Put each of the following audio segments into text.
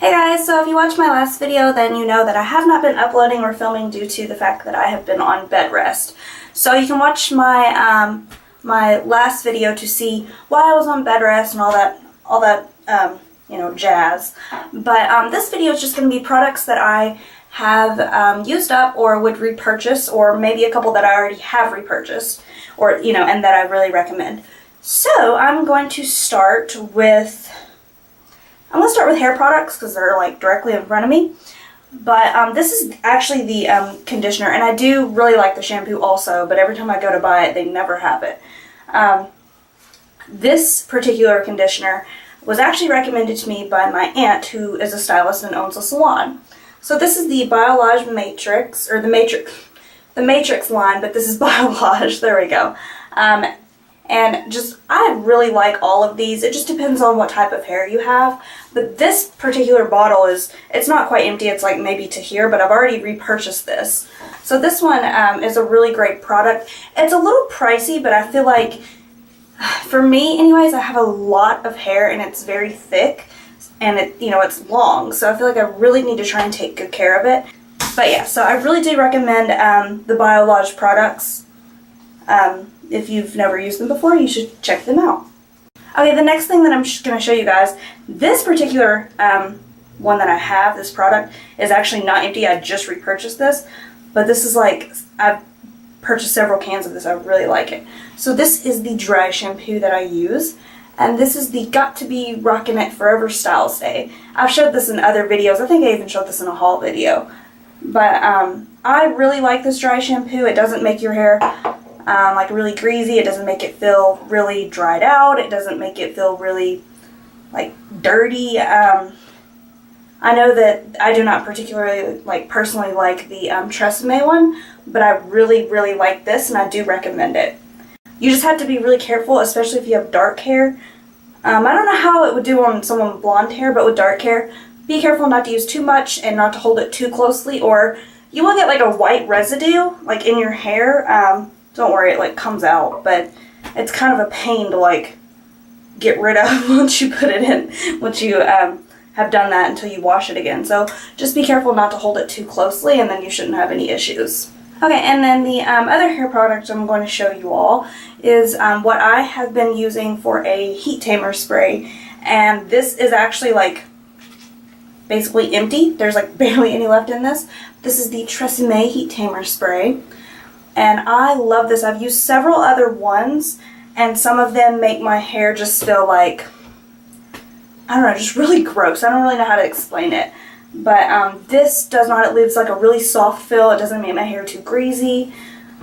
Hey guys, so if you watched my last video, then you know that I have not been uploading or filming due to the fact that I have been on bed rest. So you can watch my my last video to see why I was on bed rest and all that you know, jazz. But this video is just going to be products that I have used up or would repurchase, or maybe a couple that I already have repurchased, or you know, and that I really recommend. So I'm going to start with hair products because they're like directly in front of me. But this is actually the conditioner, and I do really like the shampoo also, but every time I go to buy it, they never have it. This particular conditioner was actually recommended to me by my aunt, who is a stylist and owns a salon. So this is the Biolage Matrix, or the Matrix line, but this is Biolage, there we go. And just, I really like all of these. It just depends on what type of hair you have. But this particular bottle it's not quite empty, it's like maybe to here, but I've already repurchased this. So this one is a really great product. It's a little pricey, but I feel like, for me anyways, I have a lot of hair and it's very thick. And it's long, so I feel like I really need to try and take good care of it. But yeah, so I really do recommend the Biolage products. If you've never used them before, you should check them out. Okay, the next thing that I'm going to show you guys, this particular one that I have, this product, is actually not empty. I just repurchased this, but this is like, I've purchased several cans of this. I really like it. So this is the dry shampoo that I use, and this is the Got to Be Rockin' It Forever Style Stay. I've showed this in other videos. I think I even showed this in a haul video. But I really like this dry shampoo. It doesn't make your hair like really greasy. It doesn't make it feel really dried out. It doesn't make it feel really like dirty. I know that I do not particularly personally like the Tresemme one, but I really like this and I do recommend it. You just have to be really careful, especially if you have dark hair. I don't know how it would do on someone with blonde hair, but with dark hair, be careful not to use too much and not to hold it too closely, or you will get like a white residue like in your hair. Don't worry, it comes out, but it's kind of a pain to get rid of once you put it in, once you have done that until you wash it again. So just be careful not to hold it too closely, and then you shouldn't have any issues. Okay, and then the other hair product I'm going to show you all is what I have been using for a heat tamer spray, and this is actually basically empty. There's barely any left in this. This is the Tresemme heat tamer spray. And I love this. I've used several other ones, and some of them make my hair just feel like, I don't know, just really gross. I don't really know how to explain it. But this does not. It leaves a really soft feel. It doesn't make my hair too greasy.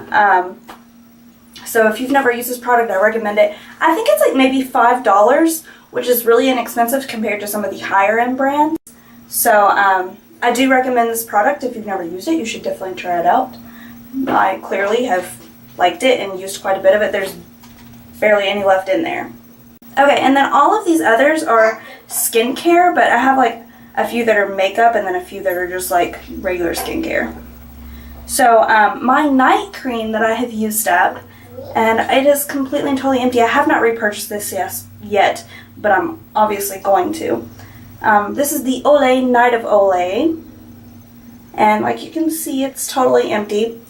So if you've never used this product, I recommend it. I think it's maybe $5, which is really inexpensive compared to some of the higher end brands. So I do recommend this product. If you've never used it, you should definitely try it out. I clearly have liked it and used quite a bit of it. There's barely any left in there. Okay, and then all of these others are skincare, but I have a few that are makeup and then a few that are just regular skincare. So my night cream that I have used up, and it is completely and totally empty. I have not repurchased this yet, but I'm obviously going to. This is the Olay Night of Olay. And like you can see, it's totally empty.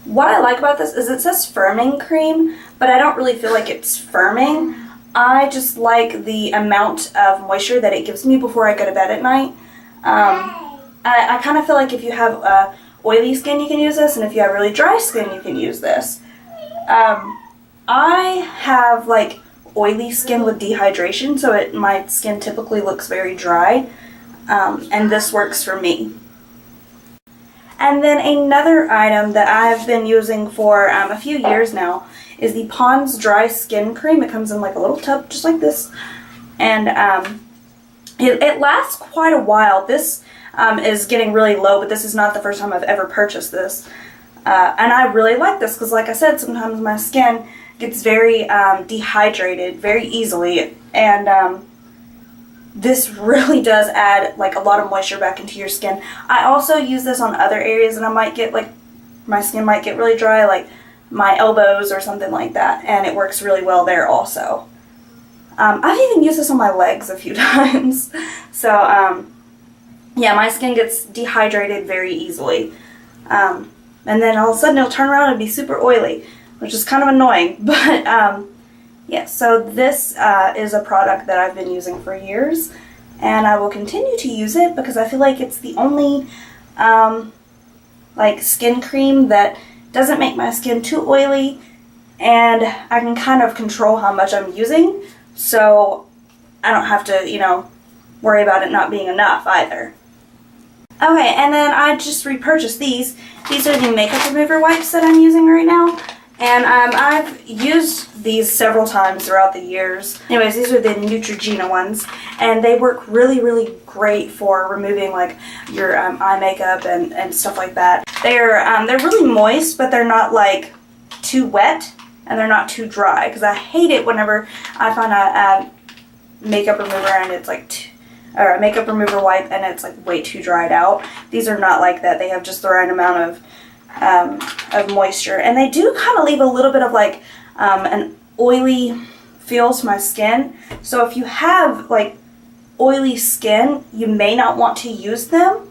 What I like about this is it says firming cream, but I don't really feel like it's firming. I just like the amount of moisture that it gives me before I go to bed at night. I kind of feel like if you have oily skin, you can use this, and if you have really dry skin, you can use this. I have oily skin with dehydration, so my skin typically looks very dry, and this works for me. And then another item that I've been using for a few years now is the Pond's Dry Skin Cream. It comes in a little tub just like this, and it lasts quite a while. This is getting really low, but this is not the first time I've ever purchased this, and I really like this because, like I said, sometimes my skin gets very dehydrated very easily, and this really does add a lot of moisture back into your skin. I also use this on other areas, and I might get my skin might get really dry, my elbows or something like that, and it works really well there also. I've even used this on my legs a few times. So, yeah, my skin gets dehydrated very easily. And then all of a sudden it'll turn around and be super oily, which is kind of annoying. But, yeah, so this is a product that I've been using for years. And I will continue to use it because I feel like it's the only, like, skin cream that doesn't make my skin too oily. And I can kind of control how much I'm using. So I don't have to, you know, worry about it not being enough either. Okay, and then I just repurchased these. These are the makeup remover wipes that I'm using right now. And I've used these several times throughout the years. Anyways, these are the Neutrogena ones. And they work really, really great for removing like your eye makeup and stuff like that. They're really moist, but they're not like too wet. And they're not too dry, because I hate it whenever I find a makeup remover and it's like, or a makeup remover wipe and it's like way too dried out. These are not like that. They have just the right amount of moisture, and they do kind of leave a little bit of like an oily feel to my skin. So if you have like oily skin, you may not want to use them.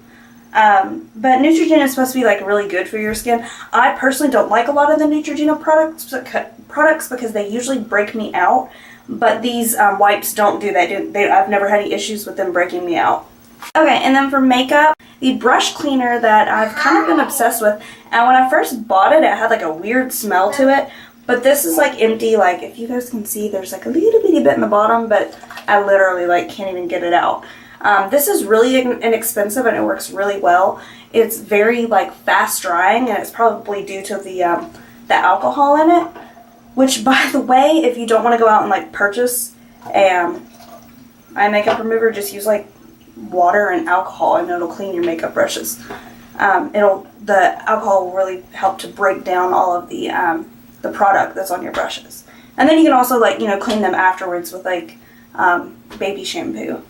But Neutrogena is supposed to be like really good for your skin. I personally don't like a lot of the Neutrogena products because they usually break me out. But these wipes don't do that. I've never had any issues with them breaking me out. Okay, and then for makeup, the brush cleaner that I've kind of been obsessed with. And when I first bought it, it had like a weird smell to it. But this is like empty. Like if you guys can see, there's like a little bitty bit in the bottom, but I literally like can't even get it out. This is really inexpensive and it works really well. It's very like fast drying, and it's probably due to the alcohol in it. Which, by the way, if you don't want to go out and like purchase a makeup remover, just use like water and alcohol, and it'll clean your makeup brushes. The alcohol will really help to break down all of the product that's on your brushes. And then you can also like, you know, clean them afterwards with like baby shampoo.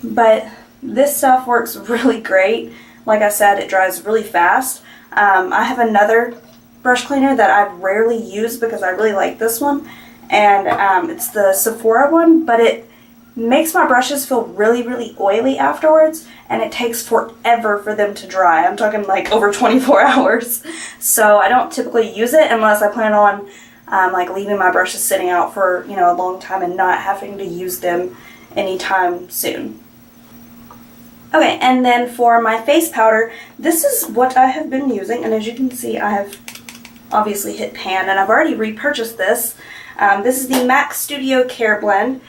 But this stuff works really great. Like I said, it dries really fast. I have another brush cleaner that I rarely use because I really like this one. And it's the Sephora one, but it makes my brushes feel really, really oily afterwards. And it takes forever for them to dry. I'm talking like over 24 hours. So I don't typically use it unless I plan on like leaving my brushes sitting out for, you know, a long time and not having to use them anytime soon. Okay, and then for my face powder, this is what I have been using, and as you can see, I have obviously hit pan, and I've already repurchased this. This is the MAC Studio Care Blend,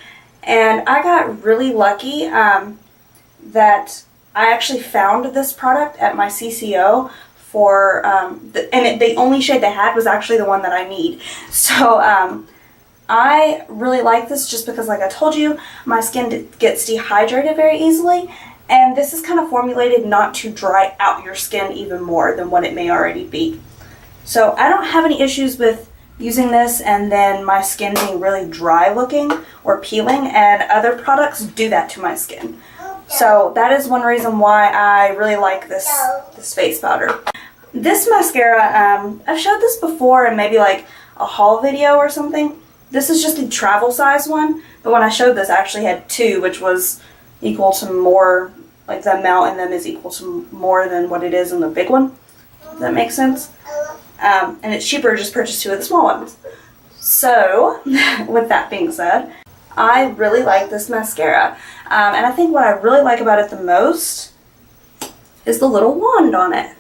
and I got really lucky that I actually found this product at my CCO for, the only shade they had was actually the one that I need. So, I really like this just because, like I told you, my skin gets dehydrated very easily. And this is kind of formulated not to dry out your skin even more than what it may already be. So I don't have any issues with using this and then my skin being really dry looking or peeling, and other products do that to my skin. So that is one reason why I really like this face powder. This mascara, I've showed this before in maybe like a haul video or something. This is just the travel size one, but when I showed this I actually had two, which was equal to more, like the amount in them is equal to more than what it is in the big one. Does that make sense? And it's cheaper to just purchase two of the small ones. So, with that being said, I really like this mascara. And I think what I really like about it the most is the little wand on it.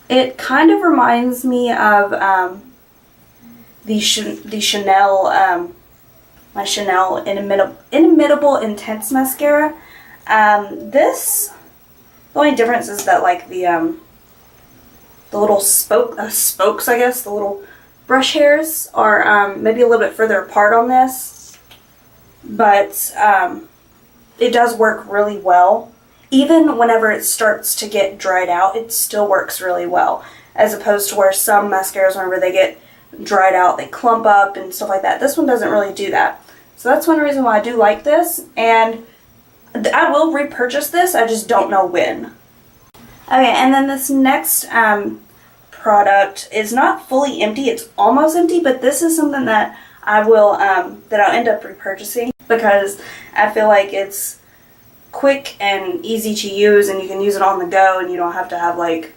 It kind of reminds me of the Chanel, my Chanel Inimitable Intense Mascara. The only difference is that like the little spokes, I guess, the little brush hairs are maybe a little bit further apart on this, but it does work really well. Even whenever it starts to get dried out, it still works really well, as opposed to where some mascaras, whenever they get dried out, they clump up and stuff like that. This one doesn't really do that. So that's one reason why I do like this, and I will repurchase this, I just don't know when. Okay, and then this next product is not fully empty, it's almost empty, but this is something that I will, that I'll end up repurchasing, because I feel like it's quick and easy to use, and you can use it on the go, and you don't have to have like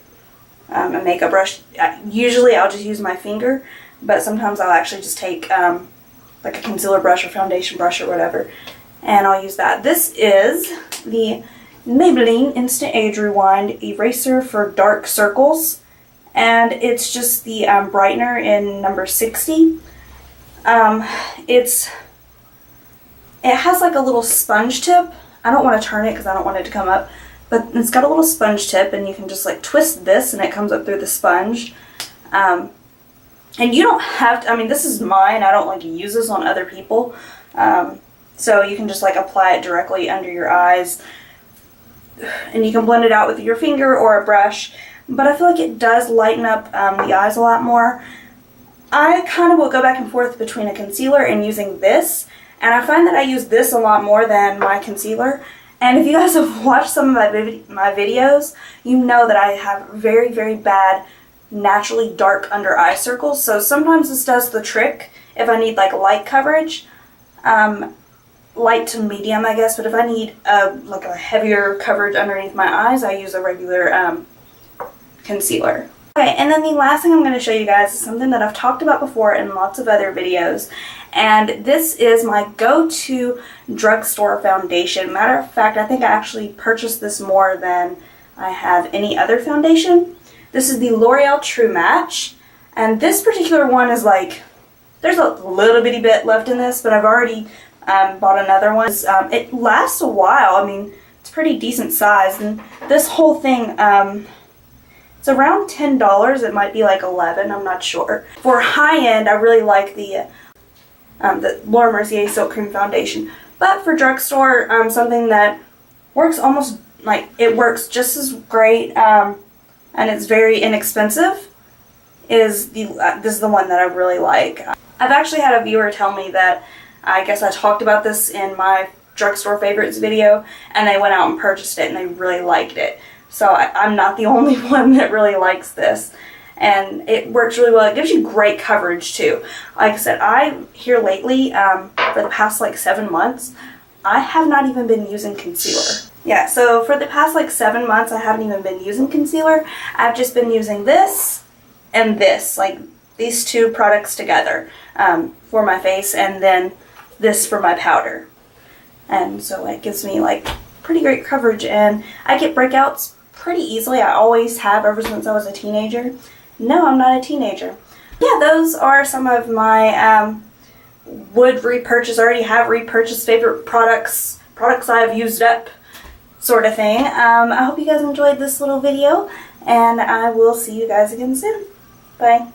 a makeup brush. Usually I'll just use my finger, but sometimes I'll actually just take like a concealer brush or foundation brush or whatever, and I'll use that. This is the Maybelline Instant Age Rewind Eraser for Dark Circles, and it's just the brightener in number 60. It has like a little sponge tip. I don't want to turn it because I don't want it to come up, but it's got a little sponge tip, and you can just like twist this and it comes up through the sponge. And you don't have to, I mean, this is mine, I don't like to use this on other people, so you can just like apply it directly under your eyes, and you can blend it out with your finger or a brush, but I feel like it does lighten up the eyes a lot more. I kind of will go back and forth between a concealer and using this, and I find that I use this a lot more than my concealer. And if you guys have watched some of my videos, you know that I have very, very bad naturally dark under eye circles, so sometimes this does the trick if I need like light coverage, light to medium I guess, but if I need like a heavier coverage underneath my eyes, I use a regular concealer. Okay, and then the last thing I'm going to show you guys is something that I've talked about before in lots of other videos, and this is my go-to drugstore foundation. Matter of fact, I think I actually purchased this more than I have any other foundation. This is the L'Oreal True Match, and this particular one is like, there's a little bitty bit left in this, but I've already bought another one. It lasts a while. I mean, it's pretty decent size, and this whole thing, it's around $10. It might be like $11, I'm not sure. For high-end, I really like the Laura Mercier Silk Cream Foundation, but for drugstore, something that works almost like, it works just as great, and it's very inexpensive, is this is the one that I really like. I've actually had a viewer tell me that, I guess I talked about this in my drugstore favorites video, and they went out and purchased it and they really liked it. So I'm not the only one that really likes this, and it works really well. It gives you great coverage too. Like I said, here lately, for the past like 7 months, I have not even been using concealer. Yeah, so for the past like 7 months, I haven't even been using concealer. I've just been using this and this, like these two products together, for my face, and then this for my powder. And so it gives me like pretty great coverage, and I get breakouts pretty easily. I always have ever since I was a teenager. No, I'm not a teenager. Yeah, those are some of my would repurchase, already have repurchased favorite products I've used up sort of thing. I hope you guys enjoyed this little video, and I will see you guys again soon. Bye.